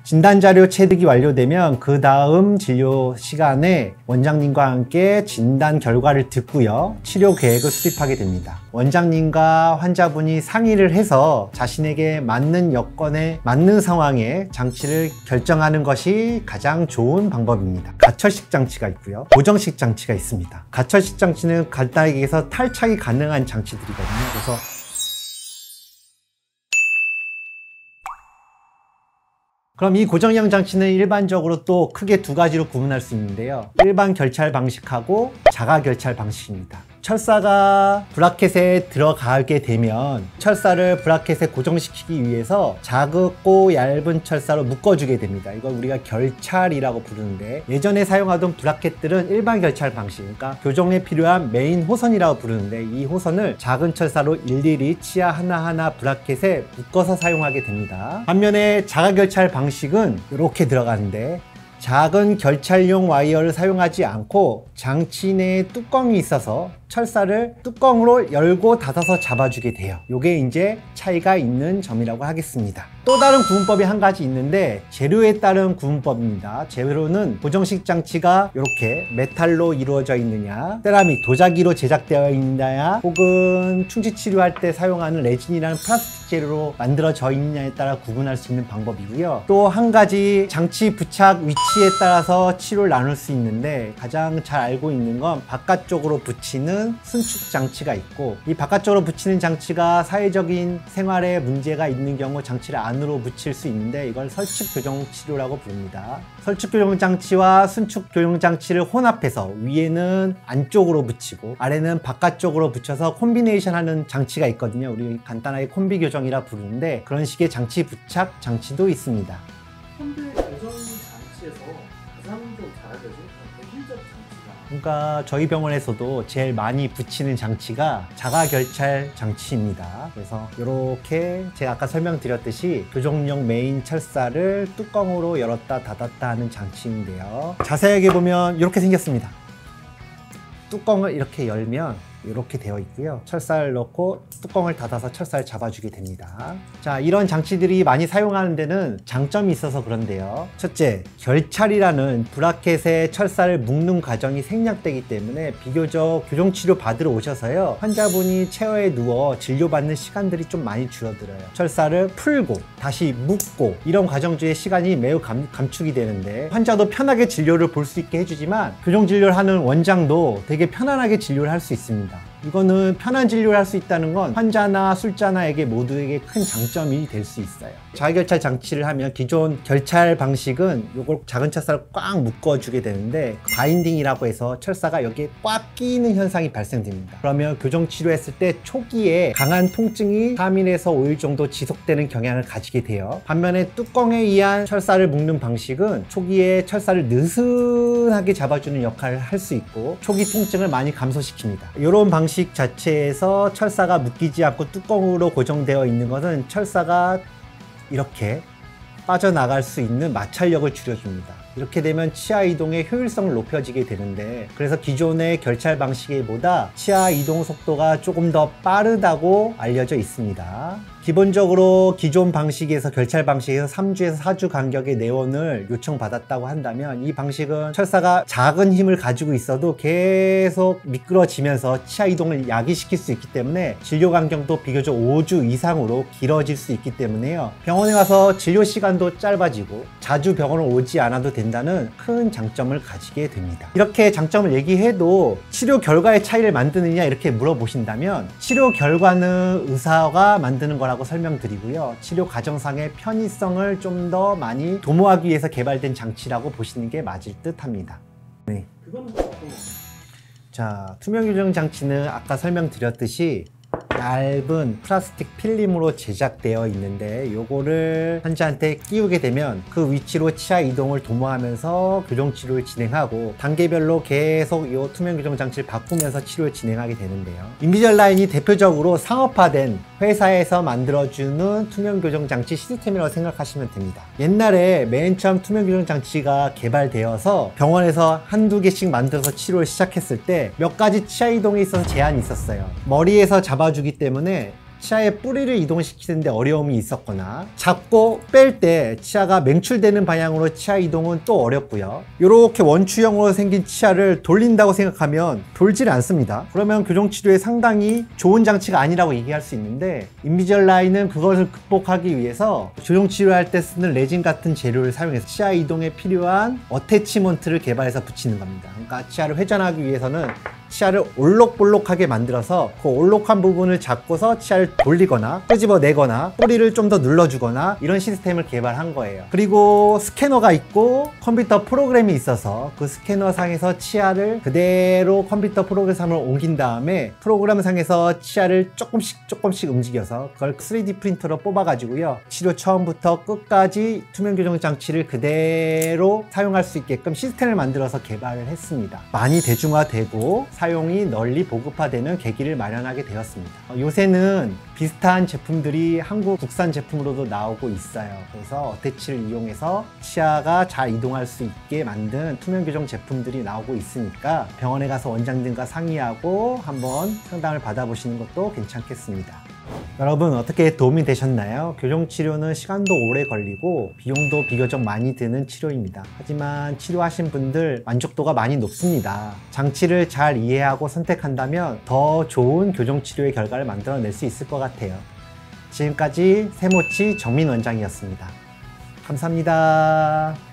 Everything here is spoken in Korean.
진단자료 체득이 완료되면 그 다음 진료 시간에 원장님과 함께 진단 결과를 듣고요, 치료 계획을 수립하게 됩니다. 원장님과 환자분이 상의를 해서 자신에게 맞는 여건에 맞는 상황에 장치를 결정하는 것이 가장 좋은 방법입니다. 가철식 장치가 있고요, 고정식 장치가 있습니다. 가철식 장치는 간단하게 얘기해서 탈착이 가능한 장치들이거든요. 그래서 그럼 이 고정형 장치는 일반적으로 또 크게 두 가지로 구분할 수 있는데요. 일반 결찰 방식하고 자가 결찰 방식입니다. 철사가 브라켓에 들어가게 되면 철사를 브라켓에 고정시키기 위해서 작고 얇은 철사로 묶어주게 됩니다. 이걸 우리가 결찰이라고 부르는데, 예전에 사용하던 브라켓들은 일반 결찰 방식, 그러니까 교정에 필요한 메인 호선이라고 부르는데, 이 호선을 작은 철사로 일일이 치아 하나하나 브라켓에 묶어서 사용하게 됩니다. 반면에 자가 결찰 방식은 이렇게 들어가는데, 작은 결찰용 와이어를 사용하지 않고 장치 내에 뚜껑이 있어서 철사를 뚜껑으로 열고 닫아서 잡아주게 돼요. 이게 이제 차이가 있는 점이라고 하겠습니다. 또 다른 구분법이 한 가지 있는데, 재료에 따른 구분법입니다. 재료는 고정식 장치가 이렇게 메탈로 이루어져 있느냐, 세라믹, 도자기로 제작되어 있느냐, 혹은 충치 치료할 때 사용하는 레진이라는 플라스틱 재료로 만들어져 있느냐에 따라 구분할 수 있는 방법이고요. 또 한 가지, 장치 부착 위치에 따라서 치료를 나눌 수 있는데, 가장 잘 알고 있는 건 바깥쪽으로 붙이는 순축 장치가 있고, 이 바깥쪽으로 붙이는 장치가 사회적인 생활에 문제가 있는 경우 장치를 안으로 붙일 수 있는데, 이걸 설축 교정 치료라고 부릅니다. 설축 교정 장치와 순축 교정 장치를 혼합해서 위에는 안쪽으로 붙이고 아래는 바깥쪽으로 붙여서 콤비네이션 하는 장치가 있거든요. 우리 간단하게 콤비 교정이라 부르는데, 그런 식의 장치 부착 장치도 있습니다. 콤비 교정 장치에서 가장 좀 잘 알려진 대표적 장치가, 그러니까 저희 병원에서도 제일 많이 붙이는 장치가 자가 결찰 장치입니다. 그래서 이렇게 제가 아까 설명드렸듯이 교정용 메인 철사를 뚜껑으로 열었다 닫았다 하는 장치인데요. 자세하게 보면 이렇게 생겼습니다. 뚜껑을 이렇게 열면 이렇게 되어 있고요. 철사를 넣고 뚜껑을 닫아서 철사를 잡아주게 됩니다. 자, 이런 장치들이 많이 사용하는 데는 장점이 있어서 그런데요. 첫째, 결찰이라는 브라켓에 철사를 묶는 과정이 생략되기 때문에 비교적 교정치료 받으러 오셔서요, 환자분이 체어에 누워 진료받는 시간들이 좀 많이 줄어들어요. 철사를 풀고 다시 묶고 이런 과정 중에 시간이 매우 감축이 되는데, 환자도 편하게 진료를 볼 수 있게 해주지만 교정진료를 하는 원장도 되게 편안하게 진료를 할 수 있습니다. 이거는 편한 진료를 할 수 있다는 건 환자나 술자나에게 모두에게 큰 장점이 될 수 있어요. 자가결찰 장치를 하면 기존 결찰 방식은 이걸 작은 철사를 꽉 묶어주게 되는데, 바인딩이라고 해서 철사가 여기에 꽉 끼는 현상이 발생됩니다. 그러면 교정치료했을 때 초기에 강한 통증이 3일에서 5일 정도 지속되는 경향을 가지게 돼요. 반면에 뚜껑에 의한 철사를 묶는 방식은 초기에 철사를 느슨하게 잡아주는 역할을 할 수 있고 초기 통증을 많이 감소시킵니다. 이런 방식 자체에서 철사가 묶이지 않고 뚜껑으로 고정되어 있는 것은 철사가 이렇게 빠져나갈 수 있는 마찰력을 줄여줍니다. 이렇게 되면 치아 이동의 효율성을 높여지게 되는데, 그래서 기존의 결찰 방식보다 치아 이동 속도가 조금 더 빠르다고 알려져 있습니다. 기본적으로 기존 방식에서 결찰 방식에서 3주에서 4주 간격의 내원을 요청받았다고 한다면, 이 방식은 철사가 작은 힘을 가지고 있어도 계속 미끄러지면서 치아 이동을 야기시킬 수 있기 때문에 진료 간격도 비교적 5주 이상으로 길어질 수 있기 때문에요, 병원에 가서 진료 시간도 짧아지고 자주 병원을 오지 않아도 된다는 큰 장점을 가지게 됩니다. 이렇게 장점을 얘기해도 치료 결과의 차이를 만드느냐 이렇게 물어보신다면, 치료 결과는 의사가 만드는 거라고 설명드리고요, 치료 과정상의 편의성을 좀 더 많이 도모하기 위해서 개발된 장치라고 보시는 게 맞을 듯 합니다. 네. 그건 어떤 건가요? 자, 투명 교정 장치는 아까 설명드렸듯이 얇은 플라스틱 필름으로 제작되어 있는데, 요거를 환자한테 끼우게 되면 그 위치로 치아 이동을 도모하면서 교정 치료를 진행하고, 단계별로 계속 이 투명 교정 장치를 바꾸면서 치료를 진행하게 되는데요. 인비절라인이 대표적으로 상업화된 회사에서 만들어주는 투명 교정 장치 시스템이라고 생각하시면 됩니다. 옛날에 맨 처음 투명 교정 장치가 개발되어서 병원에서 한두 개씩 만들어서 치료를 시작했을 때 몇 가지 치아 이동에 있어서 제한이 있었어요. 머리에서 잡아주기 때문에 치아의 뿌리를 이동시키는데 어려움이 있었거나 잡고 뺄 때 치아가 맹출되는 방향으로 치아 이동은 또 어렵고요. 이렇게 원추형으로 생긴 치아를 돌린다고 생각하면 돌질 않습니다. 그러면 교정치료에 상당히 좋은 장치가 아니라고 얘기할 수 있는데, 인비절라인은 그것을 극복하기 위해서 교정치료할 때 쓰는 레진 같은 재료를 사용해서 치아 이동에 필요한 어태치먼트를 개발해서 붙이는 겁니다. 그러니까 치아를 회전하기 위해서는 치아를 올록볼록하게 만들어서 그 올록한 부분을 잡고서 치아를 돌리거나 끄집어내거나 뿌리를 좀 더 눌러주거나 이런 시스템을 개발한 거예요. 그리고 스캐너가 있고 컴퓨터 프로그램이 있어서 그 스캐너 상에서 치아를 그대로 컴퓨터 프로그램을 옮긴 다음에 프로그램 상에서 치아를 조금씩 움직여서 그걸 3D 프린터로 뽑아가지고요, 치료 처음부터 끝까지 투명 교정 장치를 그대로 사용할 수 있게끔 시스템을 만들어서 개발을 했습니다. 많이 대중화되고 사용이 널리 보급화되는 계기를 마련하게 되었습니다. 요새는 비슷한 제품들이 한국 국산 제품으로도 나오고 있어요. 그래서 어태치를 이용해서 치아가 잘 이동할 수 있게 만든 투명 교정 제품들이 나오고 있으니까 병원에 가서 원장님과 상의하고 한번 상담을 받아보시는 것도 괜찮겠습니다. 여러분, 어떻게 도움이 되셨나요? 교정치료는 시간도 오래 걸리고 비용도 비교적 많이 드는 치료입니다. 하지만 치료하신 분들 만족도가 많이 높습니다. 장치를 잘 이해하고 선택한다면 더 좋은 교정치료의 결과를 만들어낼 수 있을 것 같아요. 지금까지 세모치 정민 원장이었습니다. 감사합니다.